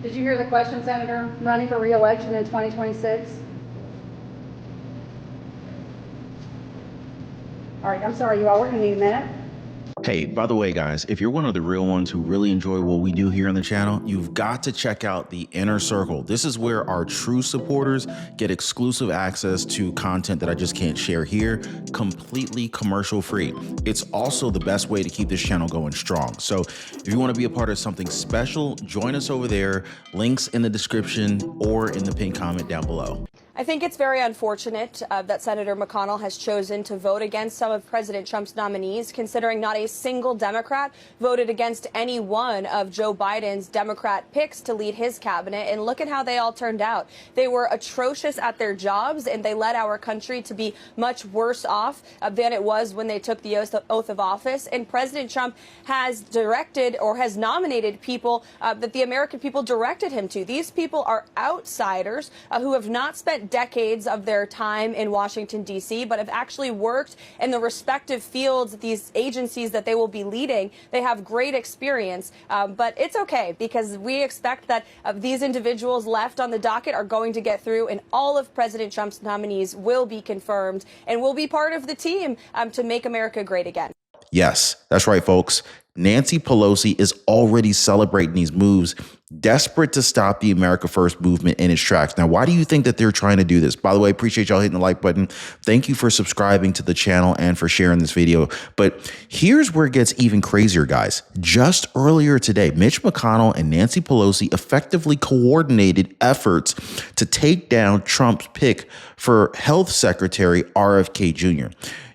Did you hear the question, Senator? Running for re-election in 2026? All right, I'm sorry, you all. We're going to need a minute. Hey, by the way, guys, if you're one of the real ones who really enjoy what we do here on the channel, you've got to check out the Inner Circle. This is where our true supporters get exclusive access to content that I just can't share here, completely commercial free. It's also the best way to keep this channel going strong. So if you want to be a part of something special, join us over there. Links in the description or in the pinned comment down below. I think it's very unfortunate that Senator McConnell has chosen to vote against some of President Trump's nominees, considering not a single Democrat voted against any one of Joe Biden's Democrat picks to lead his cabinet. And look at how they all turned out. They were atrocious at their jobs, and they led our country to be much worse off than it was when they took the oath of office. And President Trump has directed or has nominated people that the American people directed him to. These people are outsiders who have not spent decades of their time in Washington, D.C., but have actually worked in the respective fields, these agencies that they will be leading. They have great experience, but it's okay because we expect that these individuals left on the docket are going to get through, and all of President Trump's nominees will be confirmed and will be part of the team to make America great again. Yes, that's right, folks. Nancy Pelosi is already celebrating these moves, desperate to stop the America First movement in its tracks. Now, why do you think that they're trying to do this? By the way, appreciate y'all hitting the like button. Thank you for subscribing to the channel and for sharing this video. But here's where it gets even crazier, guys. Just earlier today, Mitch McConnell and Nancy Pelosi effectively coordinated efforts to take down Trump's pick for Health Secretary RFK Jr.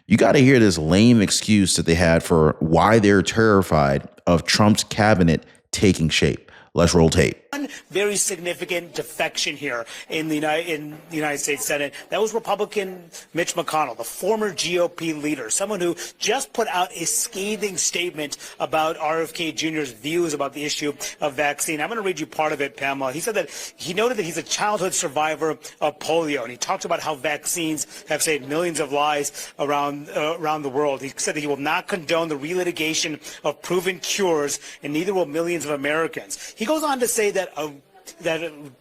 You got to hear this lame excuse that they had for why they're terrified of Trump's cabinet taking shape. Let's roll tape. One very significant defection here in the United States Senate. That was Republican Mitch McConnell, the former GOP leader, someone who just put out a scathing statement about RFK Jr.'s views about the issue of vaccine. I'm going to read you part of it, Pamela. He said that he noted that he's a childhood survivor of polio, and he talked about how vaccines have saved millions of lives around the world. He said that he will not condone the relitigation of proven cures, and neither will millions of Americans. He goes on to say that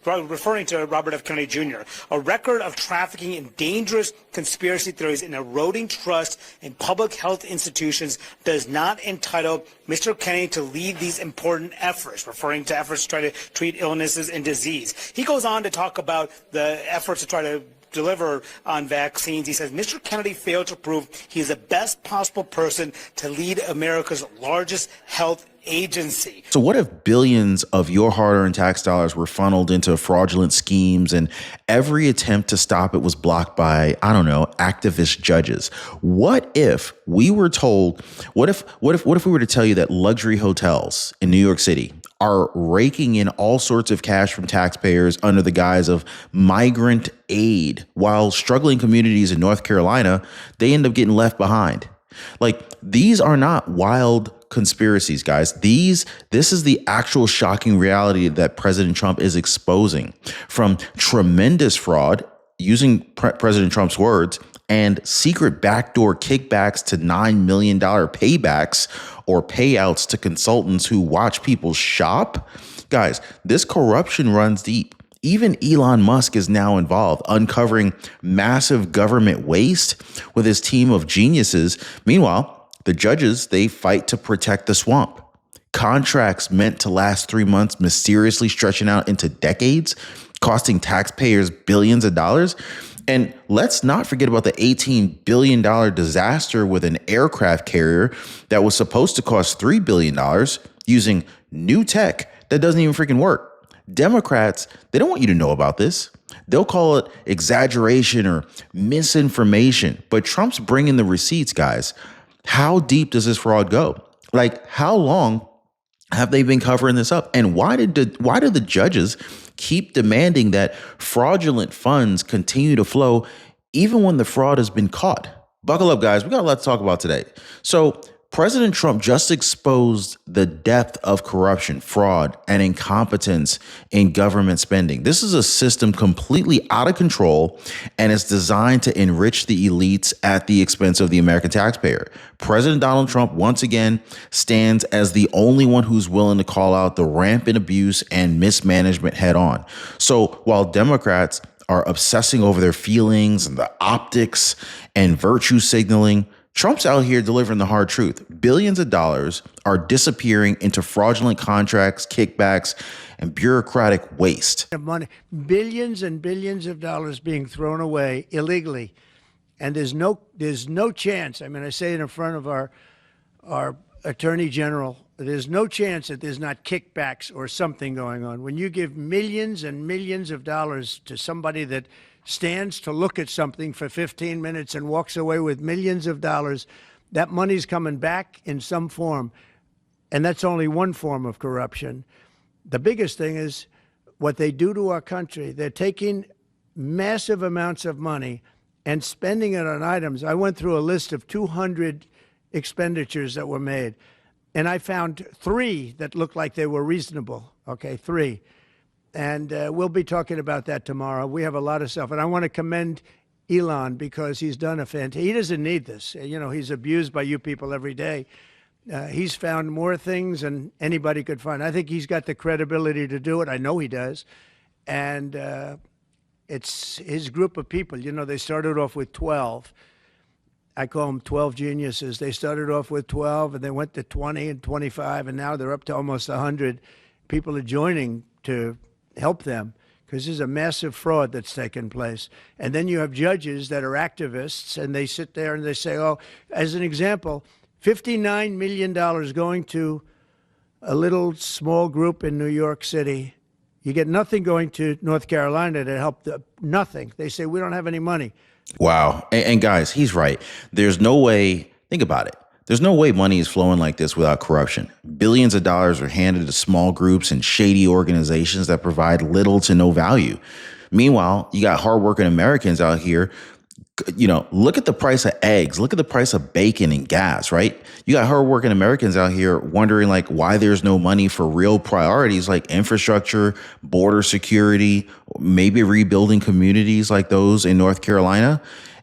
referring to Robert F. Kennedy Jr., a record of trafficking in dangerous conspiracy theories and eroding trust in public health institutions does not entitle Mr. Kennedy to lead these important efforts, referring to efforts to try to treat illnesses and disease. He goes on to talk about the efforts to try to deliver on vaccines. He says Mr. Kennedy failed to prove he is the best possible person to lead America's largest health agency. So what if billions of your hard-earned tax dollars were funneled into fraudulent schemes and every attempt to stop it was blocked by, I don't know, activist judges? What if we were told, what if we were to tell you that luxury hotels in New York City are raking in all sorts of cash from taxpayers under the guise of migrant aid, while struggling communities in North Carolina, they end up getting left behind? Like, these are not wild conspiracies, guys. This is the actual shocking reality that President Trump is exposing, from tremendous fraud, using President Trump's words, and secret backdoor kickbacks to $9 million paybacks or payouts to consultants who watch people shop. Guys, this corruption runs deep. Even Elon Musk is now involved, uncovering massive government waste with his team of geniuses. Meanwhile, the judges, they fight to protect the swamp. Contracts meant to last 3 months mysteriously stretching out into decades, costing taxpayers billions of dollars. And let's not forget about the $18 billion disaster with an aircraft carrier that was supposed to cost $3 billion using new tech that doesn't even freaking work. Democrats, they don't want you to know about this. They'll call it exaggeration or misinformation. But Trump's bringing the receipts, guys. How deep does this fraud go? Like, how long have they been covering this up? And why do the judges keep demanding that fraudulent funds continue to flow even when the fraud has been caught? Buckle up, guys. We got a lot to talk about today. So President Trump just exposed the depth of corruption, fraud, and incompetence in government spending. This is a system completely out of control, and it's designed to enrich the elites at the expense of the American taxpayer. President Donald Trump, once again, stands as the only one who's willing to call out the rampant abuse and mismanagement head on. So while Democrats are obsessing over their feelings and the optics and virtue signaling, Trump's out here delivering the hard truth. Billions of dollars are disappearing into fraudulent contracts, kickbacks, and bureaucratic waste. Money, billions and billions of dollars being thrown away illegally, and there's no chance. I mean, I say it in front of our Attorney General. There's no chance that there's not kickbacks or something going on. When you give millions and millions of dollars to somebody that stands to look at something for 15 minutes and walks away with millions of dollars, that money's coming back in some form. And that's only one form of corruption. The biggest thing is what they do to our country. They're taking massive amounts of money and spending it on items. I went through a list of 200 expenditures that were made, and I found 3 that looked like they were reasonable. Okay, 3. And we'll be talking about that tomorrow. We have a lot of stuff. And I want to commend Elon because he's done a fantastic. He doesn't need this. You know, he's abused by you people every day. He's found more things than anybody could find. I think he's got the credibility to do it. I know he does. And it's his group of people. You know, they started off with 12. I call them 12 geniuses. They started off with 12, and they went to 20 and 25, and now they're up to almost 100. People are joining to help them because there's a massive fraud that's taken place. And then you have judges that are activists, and they sit there and they say, oh, as an example, $59 million going to a little small group in New York City. You get nothing going to North Carolina to help nothing. They say, we don't have any money. Wow. And guys, he's right. There's no way, think about it. There's no way money is flowing like this without corruption. Billions of dollars are handed to small groups and shady organizations that provide little to no value. Meanwhile, you got hardworking Americans out here. You know, look at the price of eggs. Look at the price of bacon and gas, right? You got hardworking Americans out here wondering like why there's no money for real priorities like infrastructure, border security, maybe rebuilding communities like those in North Carolina.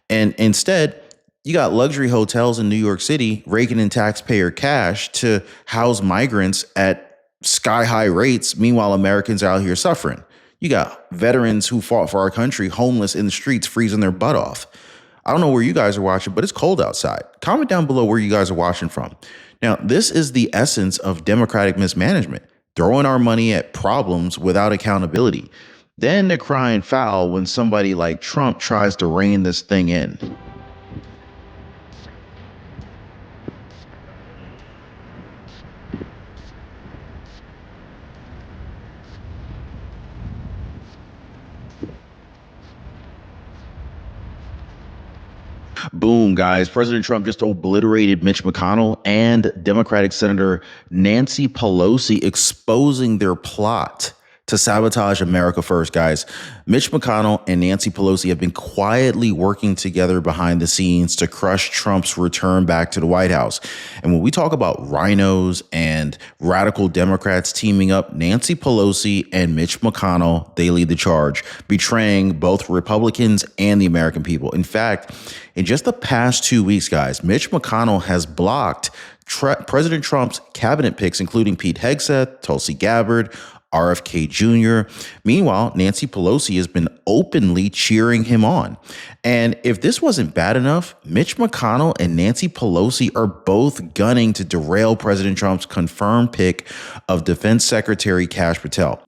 And instead, you got luxury hotels in New York City raking in taxpayer cash to house migrants at sky-high rates. Meanwhile, Americans are out here suffering. You got veterans who fought for our country homeless in the streets, freezing their butt off. I don't know where you guys are watching, but it's cold outside. Comment down below where you guys are watching from. Now, this is the essence of democratic mismanagement, throwing our money at problems without accountability. Then they're crying foul when somebody like Trump tries to rein this thing in. Boom, guys. President Trump just obliterated Mitch McConnell and Democratic Senator Nancy Pelosi, exposing their plot to sabotage America first, guys. Mitch McConnell and Nancy Pelosi have been quietly working together behind the scenes to crush Trump's return back to the White House. And when we talk about rhinos and radical Democrats teaming up, Nancy Pelosi and Mitch McConnell, they lead the charge, betraying both Republicans and the American people. In fact, in just the past 2 weeks, guys, Mitch McConnell has blocked President Trump's cabinet picks, including Pete Hegseth, Tulsi Gabbard, RFK Jr. Meanwhile, Nancy Pelosi has been openly cheering him on. And if this wasn't bad enough, Mitch McConnell and Nancy Pelosi are both gunning to derail President Trump's confirmed pick of Defense Secretary Kash Patel.